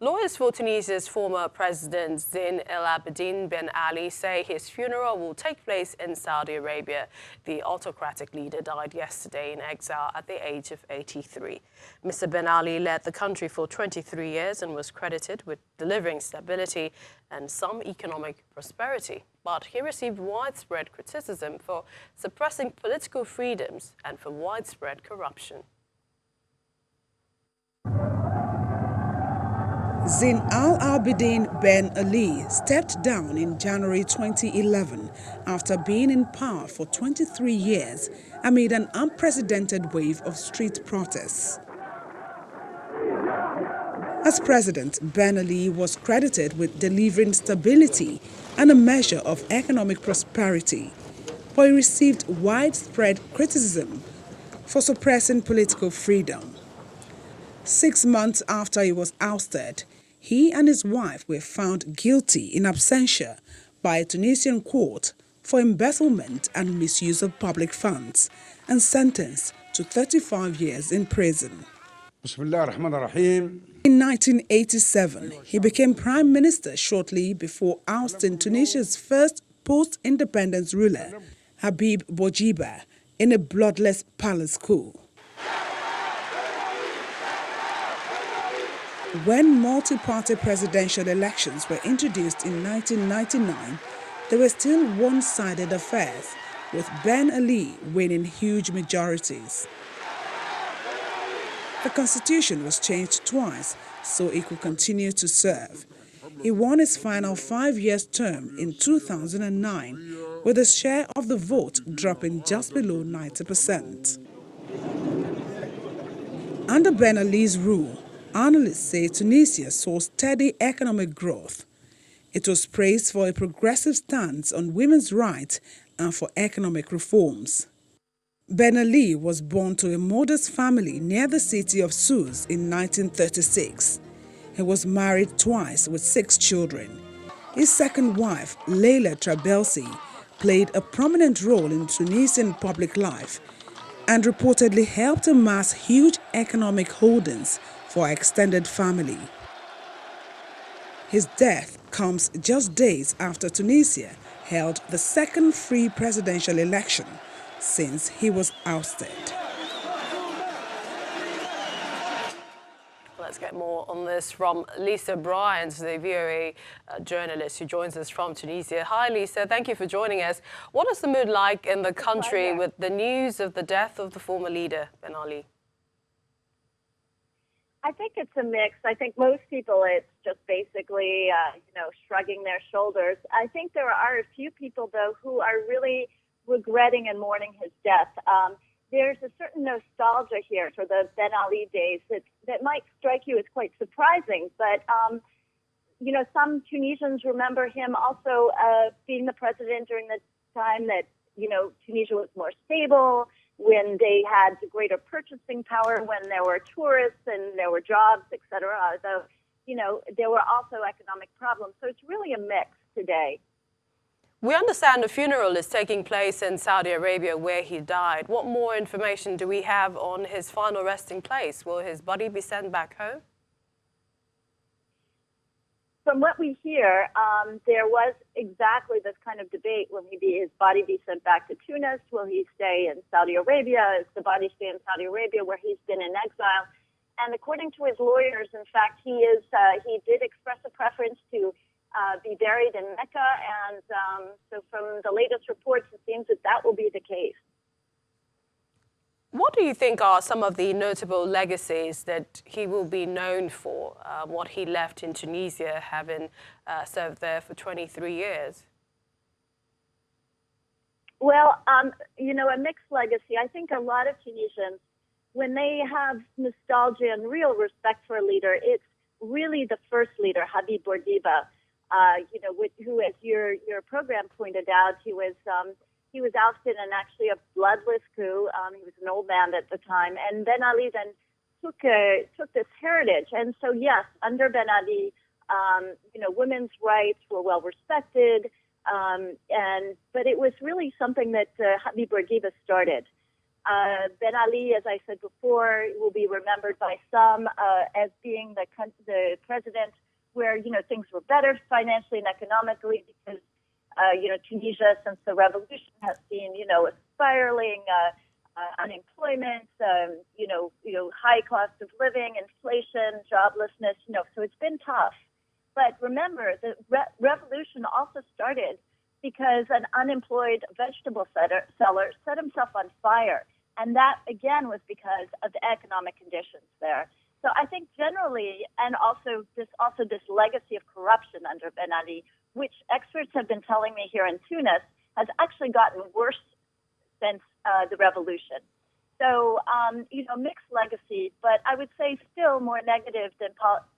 Lawyers for Tunisia's former president Zine El Abidine Ben Ali say his funeral will take place in Saudi Arabia. The autocratic leader died yesterday in exile at the age of 83. Mr. Ben Ali led the country for 23 years and was credited with delivering stability and some economic prosperity. But he received widespread criticism for suppressing political freedoms and for widespread corruption. Zine Al Abidine Ben Ali stepped down in January 2011 after being in power for 23 years amid an unprecedented wave of street protests. As president, Ben Ali was credited with delivering stability and a measure of economic prosperity, but he received widespread criticism for suppressing political freedom. 6 months after he was ousted, he and his wife were found guilty in absentia by a Tunisian court for embezzlement and misuse of public funds and sentenced to 35 years in prison. In 1987, he became prime minister shortly before ousting Tunisia's first post-independence ruler, Habib Bourguiba, in a bloodless palace coup. When multi-party presidential elections were introduced in 1999, they were still one-sided affairs, with Ben Ali winning huge majorities. The constitution was changed twice so he could continue to serve. He won his final 5-year term in 2009, with his share of the vote dropping just below 90%. Under Ben Ali's rule, analysts say Tunisia saw steady economic growth. It was praised for a progressive stance on women's rights and for economic reforms. Ben Ali was born to a modest family near the city of Sousse in 1936. He was married twice with 6 children. His second wife, Leila Trabelsi, played a prominent role in Tunisian public life and reportedly helped amass huge economic holdings for our extended family. His death comes just days after Tunisia held the second free presidential election since he was ousted. Let's get more on this from Lisa Bryant, the VOA journalist who joins us from Tunisia. Hi, Lisa. Thank you for joining us. What is the mood like in the country with the news of the death of the former leader, Ben Ali? I think it's a mix. I think most people, it's just basically, shrugging their shoulders. I think there are a few people, though, who are really regretting and mourning his death. There's a certain nostalgia here for the Ben Ali days that might strike you as quite surprising. But, some Tunisians remember him also being the president during the time that, Tunisia was more stable, when they had greater purchasing power, when there were tourists and there were jobs, et cetera. Although, there were also economic problems. So it's really a mix today. We understand the funeral is taking place in Saudi Arabia where he died. What more information do we have on his final resting place? Will his body be sent back home? From what we hear, there was exactly this kind of debate. Will his body be sent back to Tunis? Will he stay in Saudi Arabia? Is the body stay in Saudi Arabia where he's been in exile? And according to his lawyers, in fact, he did express a preference to be buried in Mecca. And so from the latest reports, it seems that will be the case. What do you think are some of the notable legacies that he will be known for, what he left in Tunisia, having served there for 23 years? Well, a mixed legacy. I think a lot of Tunisians, when they have nostalgia and real respect for a leader, it's really the first leader, Habib Bourguiba, who, as your program pointed out, he was ousted in actually a bloodless coup. He was an old man at the time. And Ben Ali then took this heritage. And so, yes, under Ben Ali, women's rights were well respected. But it was really something that Habib Bourguiba started. Ben Ali, as I said before, will be remembered by some as being the president where, things were better financially and economically because, Tunisia, since the revolution, has seen, a spiraling unemployment, high cost of living, inflation, joblessness, so it's been tough. But remember, the revolution also started because an unemployed vegetable seller set himself on fire. And that, again, was because of the economic conditions there. So I think generally, and also this legacy of corruption under Ben Ali, which experts have been telling me here in Tunis, has actually gotten worse since the revolution. So, mixed legacy, but I would say still more negative than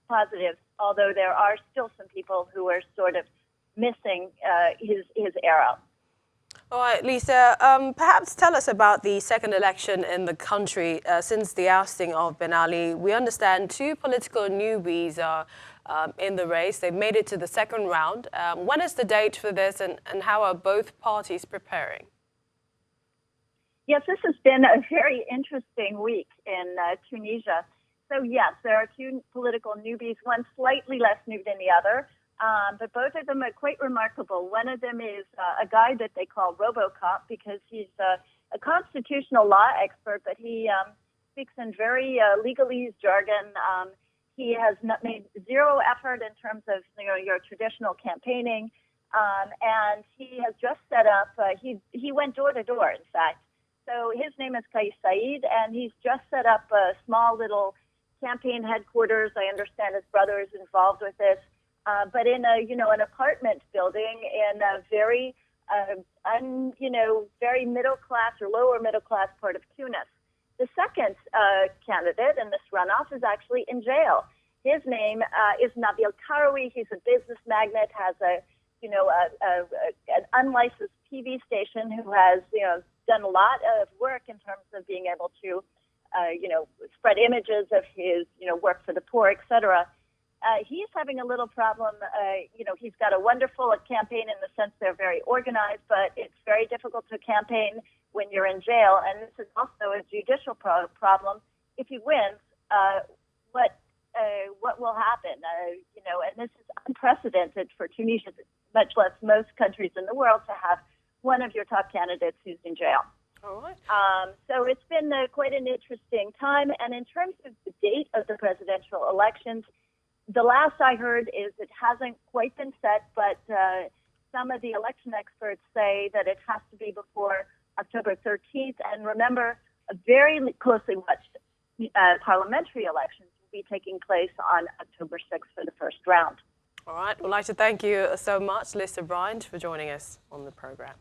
positive, although there are still some people who are sort of missing his era. All right, Lisa, perhaps tell us about the second election in the country since the ousting of Ben Ali. We understand two political newbies are in the race. They've made it to the second round. When is the date for this, and how are both parties preparing? Yes, this has been a very interesting week in Tunisia. So, yes, there are two political newbies, one slightly less new than the other. But both of them are quite remarkable. One of them is a guy that they call RoboCop because he's a constitutional law expert, but he speaks in very legalese jargon. He has made zero effort in terms of your traditional campaigning, and he has just set up. He went door to door, in fact. So his name is Kais Said, and he's just set up a small little campaign headquarters. I understand his brother is involved with this. But in an apartment building in a very, very middle class or lower middle class part of Tunis. The second candidate in this runoff is actually in jail. His name is Nabil Karoui. He's a business magnate, has an unlicensed TV station who has, done a lot of work in terms of being able to, spread images of his, work for the poor, etc. He's having a little problem. He's got a wonderful campaign in the sense they're very organized, but it's very difficult to campaign when you're in jail. And this is also a judicial problem. If he wins, what will happen? And this is unprecedented for Tunisia, much less most countries in the world, to have one of your top candidates who's in jail. All right. So it's been quite an interesting time. And in terms of the date of the presidential elections, the last I heard is it hasn't quite been set, but some of the election experts say that it has to be before October 13th. And remember, a very closely watched parliamentary elections will be taking place on October 6th for the first round. All right. We'd like to thank you so much, Lisa Bryant, for joining us on the program.